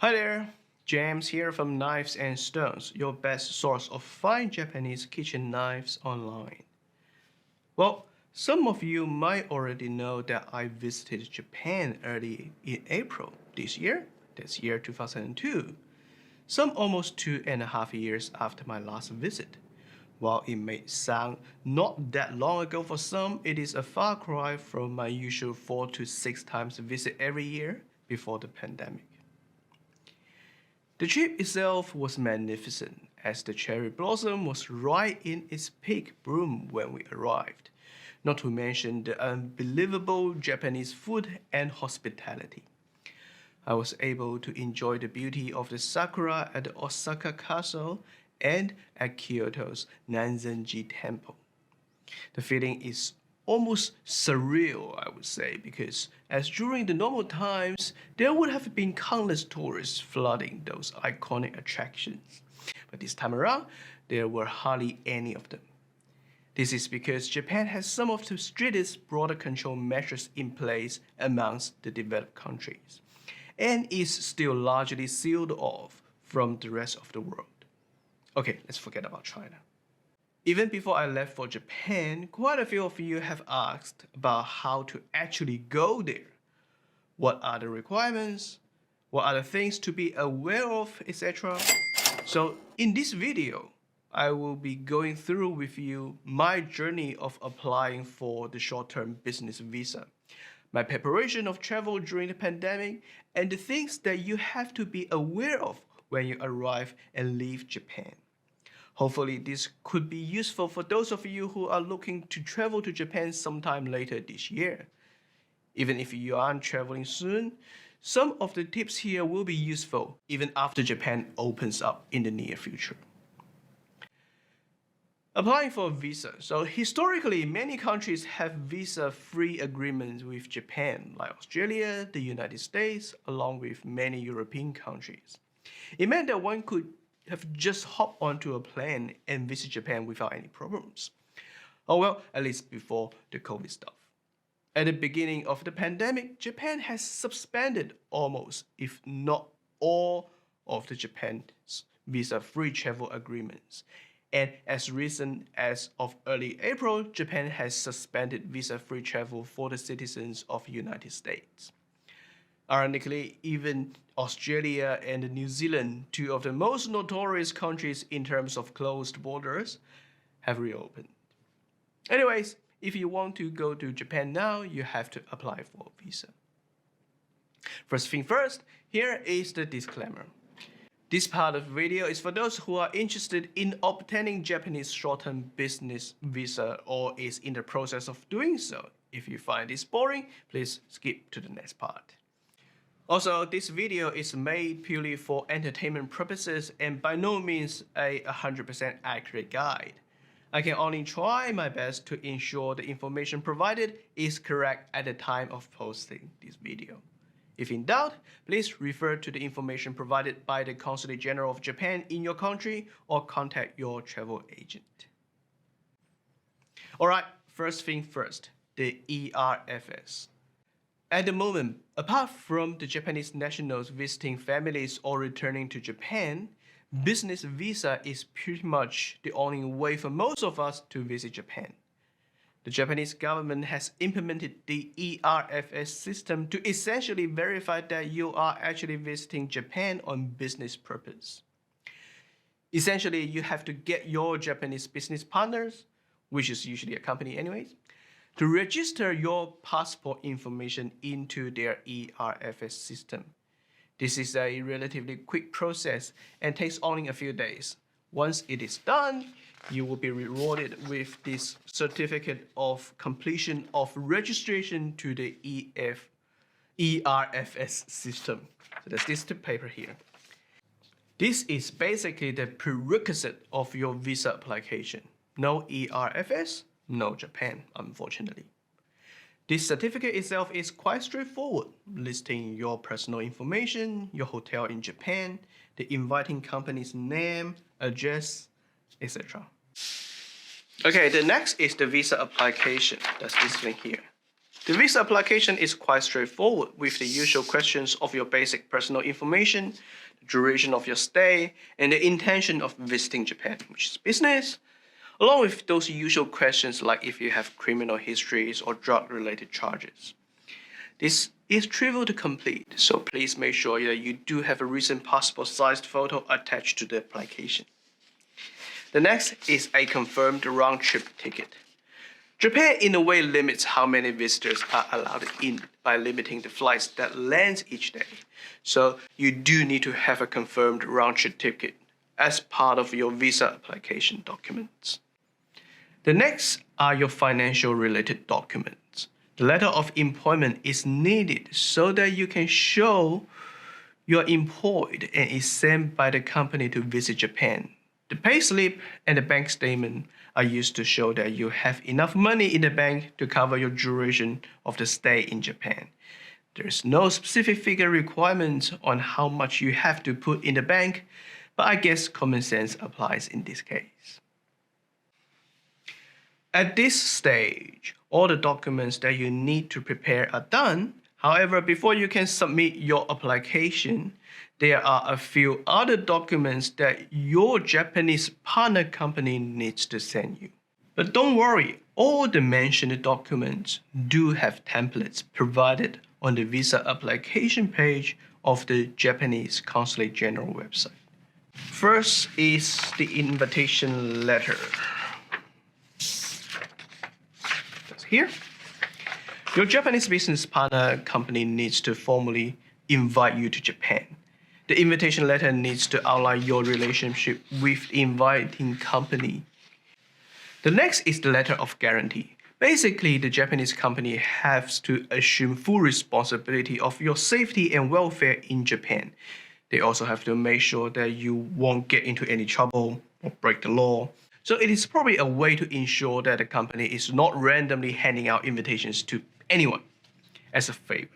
Hi there, James here from Knives and Stones, your best source of fine Japanese kitchen knives online. Well, some of you might already know that I visited Japan early in April this year, that's year 2002, some almost 2.5 years after my last visit. While it may sound not that long ago for some, it is a far cry from my usual 4 to 6 times visit every year before the pandemic. The trip itself was magnificent, as the cherry blossom was right in its peak bloom when we arrived, not to mention the unbelievable Japanese food and hospitality. I was able to enjoy the beauty of the sakura at the Osaka Castle and at Kyoto's Nanzenji Temple. The feeling is almost surreal, I would say, because as during the normal times, there would have been countless tourists flooding those iconic attractions. But this time around, there were hardly any of them. This is because Japan has some of the strictest border control measures in place amongst the developed countries, and is still largely sealed off from the rest of the world. Okay, let's forget about China. Even before I left for Japan, quite a few of you have asked about how to actually go there. What are the requirements? What are the things to be aware of, etc. So in this video, I will be going through with you my journey of applying for the short-term business visa, my preparation of travel during the pandemic, and the things that you have to be aware of when you arrive and leave Japan. Hopefully, this could be useful for those of you who are looking to travel to Japan sometime later this year. Even if you aren't traveling soon, some of the tips here will be useful even after Japan opens up in the near future. Applying for a visa. So historically, many countries have visa-free agreements with Japan, like Australia, the United States, along with many European countries. It meant that one could have just hopped onto a plane and visit Japan without any problems. Oh well, at least before the COVID stuff. At the beginning of the pandemic, Japan has suspended almost, if not all, of the Japan's visa-free travel agreements. And as recent as of early April, Japan has suspended visa-free travel for the citizens of the United States. Ironically, even Australia and New Zealand, two of the most notorious countries in terms of closed borders, have reopened. Anyways, if you want to go to Japan now, you have to apply for a visa. First thing first, here is the disclaimer. This part of the video is for those who are interested in obtaining Japanese short-term business visa or is in the process of doing so. If you find this boring, please skip to the next part. Also, this video is made purely for entertainment purposes and by no means a 100% accurate guide. I can only try my best to ensure the information provided is correct at the time of posting this video. If in doubt, please refer to the information provided by the Consulate General of Japan in your country or contact your travel agent. Alright, first thing first, the ERFS. At the moment, apart from the Japanese nationals visiting families or returning to Japan, business visa is pretty much the only way for most of us to visit Japan. The Japanese government has implemented the ERFS system to essentially verify that you are actually visiting Japan on business purpose. Essentially, you have to get your Japanese business partners, which is usually a company anyways, to register your passport information into their ERFS system. This is a relatively quick process and takes only a few days. Once it is done, you will be rewarded with this certificate of completion of registration to the ERFS system. So there's this paper here. This is basically the prerequisite of your visa application. No ERFS, no Japan, unfortunately. This certificate itself is quite straightforward, listing your personal information, your hotel in Japan, the inviting company's name, address, etc. Okay, the next is the visa application. That's this thing here. The visa application is quite straightforward with the usual questions of your basic personal information, the duration of your stay, and the intention of visiting Japan, which is business, along with those usual questions like if you have criminal histories or drug-related charges. This is trivial to complete, so please make sure that you do have a recent passport-sized photo attached to the application. The next is a confirmed round-trip ticket. Japan in a way limits how many visitors are allowed in by limiting the flights that lands each day. So you do need to have a confirmed round-trip ticket as part of your visa application documents. The next are your financial related documents. The letter of employment is needed so that you can show you are employed and is sent by the company to visit Japan. The payslip and the bank statement are used to show that you have enough money in the bank to cover your duration of the stay in Japan. There is no specific figure requirement on how much you have to put in the bank, but I guess common sense applies in this case. At this stage, all the documents that you need to prepare are done. However, before you can submit your application, there are a few other documents that your Japanese partner company needs to send you. But don't worry, all the mentioned documents do have templates provided on the visa application page of the Japanese Consulate General website. First is the invitation letter. That's here. Your Japanese business partner company needs to formally invite you to Japan. The invitation letter needs to outline your relationship with the inviting company. The next is the letter of guarantee. Basically, the Japanese company has to assume full responsibility of your safety and welfare in Japan. They also have to make sure that you won't get into any trouble or break the law. So it is probably a way to ensure that the company is not randomly handing out invitations to anyone as a favor.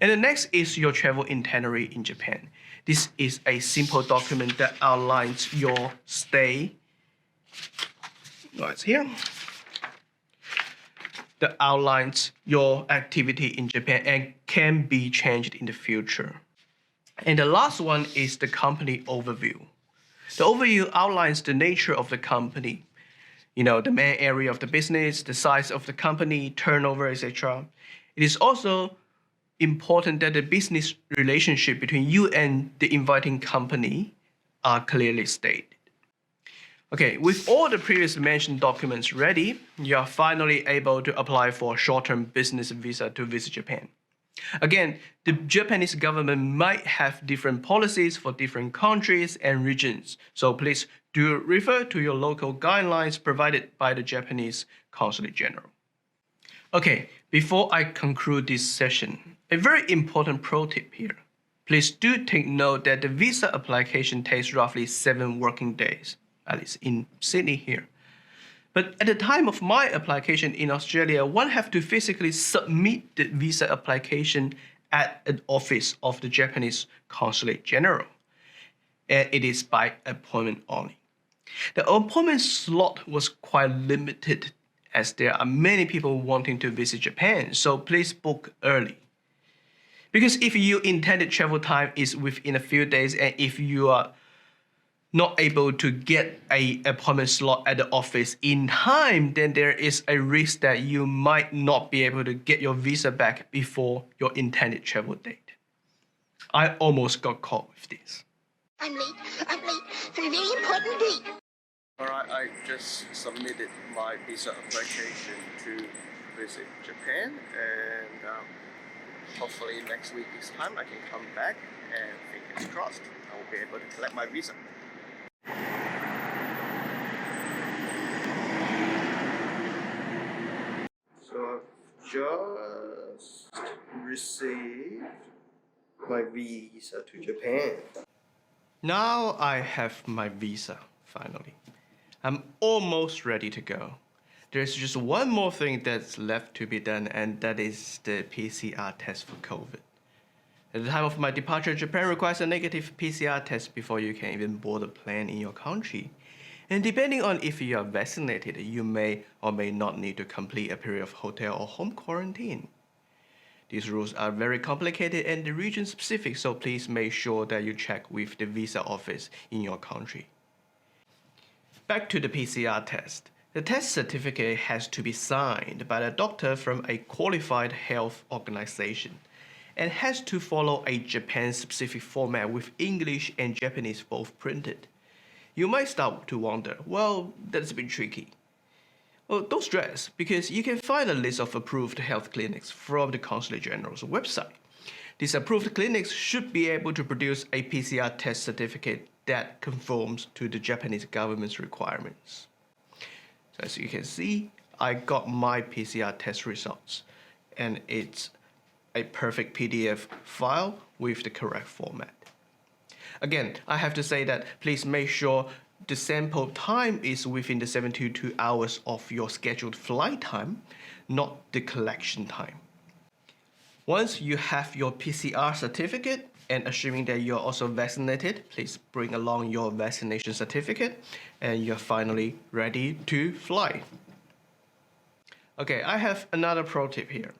And the next is your travel itinerary in Japan. This is a simple document that outlines your stay. It's here. That outlines your activity in Japan and can be changed in the future. And the last one is the company overview. The overview outlines the nature of the company, the main area of the business, the size of the company, turnover, etc. It is also important that the business relationship between you and the inviting company are clearly stated. Okay, with all the previously mentioned documents ready, you are finally able to apply for a short-term business visa to visit Japan. Again, the Japanese government might have different policies for different countries and regions, so please do refer to your local guidelines provided by the Japanese Consulate General. Okay, before I conclude this session, a very important pro tip here. Please do take note that the visa application takes roughly 7 working days, at least in Sydney here. But at the time of my application in Australia, one have to physically submit the visa application at an office of the Japanese Consulate General. And it is by appointment only. The appointment slot was quite limited as there are many people wanting to visit Japan, so please book early. Because if your intended travel time is within a few days and if you are not able to get an appointment slot at the office in time, then there is a risk that you might not be able to get your visa back before your intended travel date. I almost got caught with this. I'm late for a very important date. Alright, I just submitted my visa application to visit Japan, and hopefully next week this time I can come back and fingers crossed I will be able to collect my visa. So I've just received my visa to Japan. Now I have my visa, finally. I'm almost ready to go. There's just one more thing that's left to be done, and that is the PCR test for COVID. At the time of my departure, Japan requires a negative PCR test before you can even board a plane in your country. And depending on if you are vaccinated, you may or may not need to complete a period of hotel or home quarantine. These rules are very complicated and region specific, so please make sure that you check with the visa office in your country. Back to the PCR test. The test certificate has to be signed by a doctor from a qualified health organization and has to follow a Japan-specific format with English and Japanese both printed. You might start to wonder, well, that's a bit tricky. Well, don't stress, because you can find a list of approved health clinics from the Consulate General's website. These approved clinics should be able to produce a PCR test certificate that conforms to the Japanese government's requirements. So as you can see, I got my PCR test results, and it's a perfect PDF file with the correct format. Again, I have to say that please make sure the sample time is within the 72 hours of your scheduled flight time, not the collection time. Once you have your PCR certificate, and assuming that you're also vaccinated, please bring along your vaccination certificate, and you're finally ready to fly. Okay, I have another pro tip here.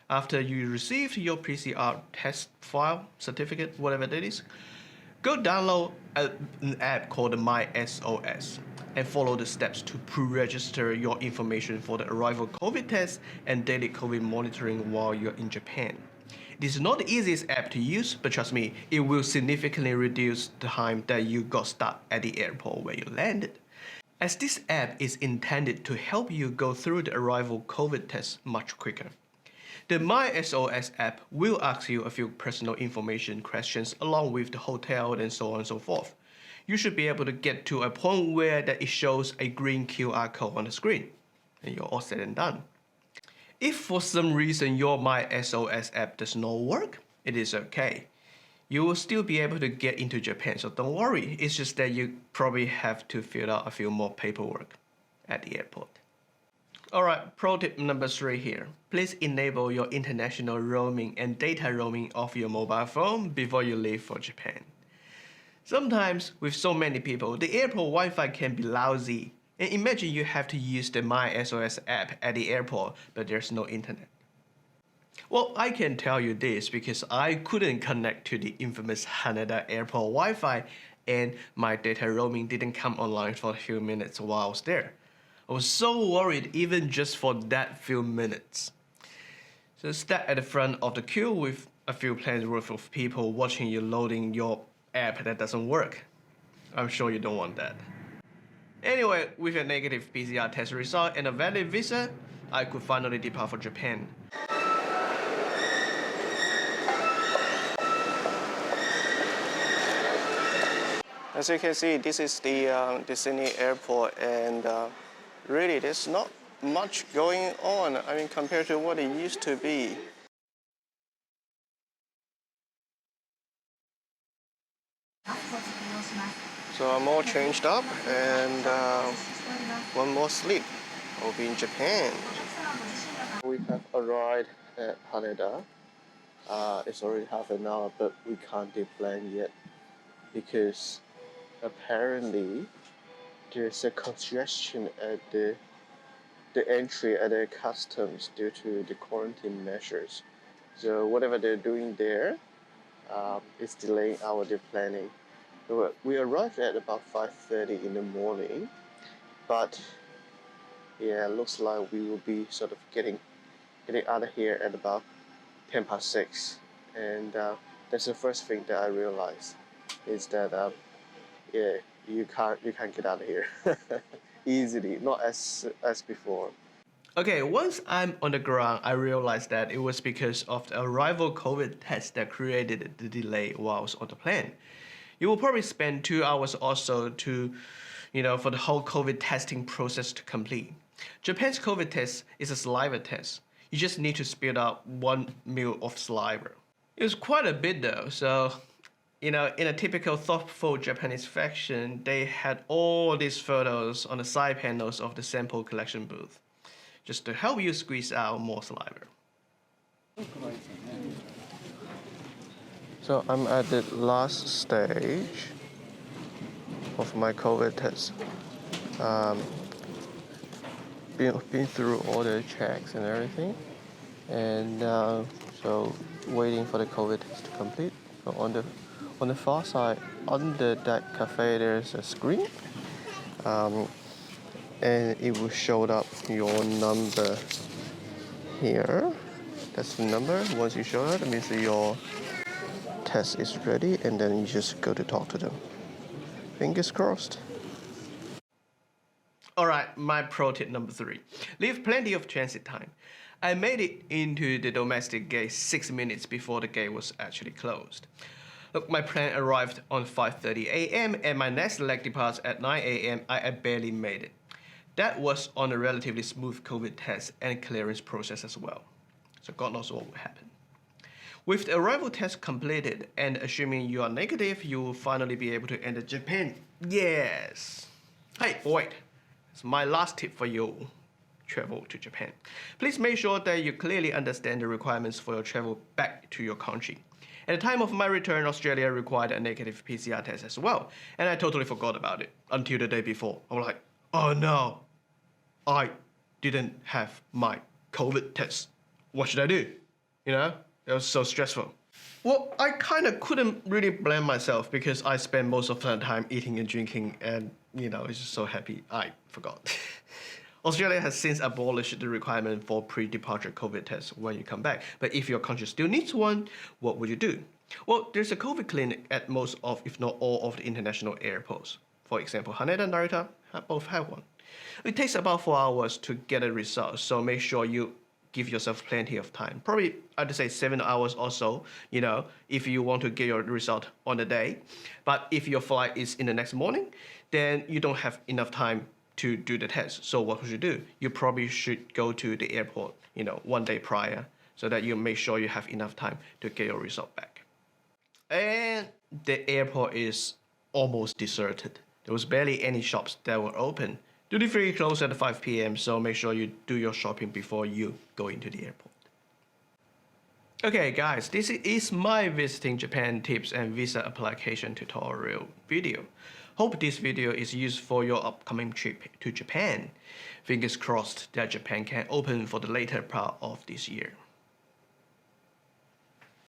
After you received your PCR test file, certificate, whatever that is, go download an app called MySOS and follow the steps to pre-register your information for the arrival COVID test and daily COVID monitoring while you're in Japan. It is not the easiest app to use, but trust me, it will significantly reduce the time that you got stuck at the airport where you landed. As this app is intended to help you go through the arrival COVID test much quicker. The MySOS app will ask you a few personal information questions along with the hotel and so on and so forth. You should be able to get to a point where that it shows a green QR code on the screen, and you're all said and done. If for some reason your MySOS app does not work, it is okay. You will still be able to get into Japan, so don't worry. It's just that you probably have to fill out a few more paperwork at the airport. Alright, pro tip number 3 here. Please enable your international roaming and data roaming of your mobile phone before you leave for Japan. Sometimes, with so many people, the airport Wi-Fi can be lousy. And imagine you have to use the MySOS app at the airport, but there's no internet. Well, I can tell you this because I couldn't connect to the infamous Haneda airport Wi-Fi, and my data roaming didn't come online for a few minutes while I was there. I was so worried even just for that few minutes. So stand at the front of the queue with a few planes worth of people watching you loading your app that doesn't work. I'm sure you don't want that. Anyway, with a negative PCR test result and a valid visa, I could finally depart for Japan. As you can see, this is the Sydney airport, and really there's not much going on. I mean, compared to what it used to be. So I'm all changed up, and one more sleep. I'll be in Japan. We have arrived at Haneda. It's already half an hour, but we can't deplan yet because apparently there's a congestion at the entry at the customs due to the quarantine measures. So whatever they're doing there is delaying our planning. We arrived at about 5:30 in the morning, but yeah, looks like we will be sort of getting out of here at about 6:10, and that's the first thing that I realized is that yeah, you can't get out of here easily, not as before. Okay, once I'm on the ground, I realized that it was because of the arrival COVID test that created the delay while I was on the plane. You will probably spend 2 hours or so to, for the whole COVID testing process to complete. Japan's COVID test is a saliva test. You just need to spit out 1 ml of saliva. It was quite a bit though, so, in a typical thoughtful Japanese fashion, they had all these photos on the side panels of the sample collection booth, just to help you squeeze out more saliva. So I'm at the last stage of my COVID test. Been through all the checks and everything, and So waiting for the COVID test to complete. So on the far side, under that cafe, there's a screen, and it will show up your number here. That's the number. Once you show that, it means that your test is ready, and then you just go to talk to them. Fingers crossed. Alright, my pro tip number 3. Leave plenty of transit time. I made it into the domestic gate 6 minutes before the gate was actually closed. Look, my plane arrived on 5:30 a.m. and my next leg departs at 9 a.m. I barely made it. That was on a relatively smooth COVID test and clearance process as well. So God knows what will happen. With the arrival test completed and assuming you are negative, you will finally be able to enter Japan. Yes! Hey, wait. It's my last tip for you. Travel to Japan. Please make sure that you clearly understand the requirements for your travel back to your country. At the time of my return, Australia required a negative PCR test as well, and I totally forgot about it until the day before. I was like, oh no, I didn't have my COVID test. What should I do? You know, it was so stressful. Well, I kind of couldn't really blame myself because I spent most of the time eating and drinking, and I was just so happy I forgot. Australia has since abolished the requirement for pre-departure COVID tests when you come back. But if your country still needs one, what would you do? Well, there's a COVID clinic at most of, if not all, of the international airports. For example, Haneda and Narita both have one. It takes about 4 hours to get a result, so make sure you give yourself plenty of time. Probably, I'd say 7 hours or so, if you want to get your result on the day. But if your flight is in the next morning, then you don't have enough time to do the test. So what would you do? You probably should go to the airport, 1 day prior, so that you make sure you have enough time to get your result back. And the airport is almost deserted. There was barely any shops that were open. Duty free closed at 5 p.m., so make sure you do your shopping before you go into the airport. Okay guys, this is my visiting Japan tips and visa application tutorial video. Hope this video is used for your upcoming trip to Japan. Fingers crossed that Japan can open for the later part of this year.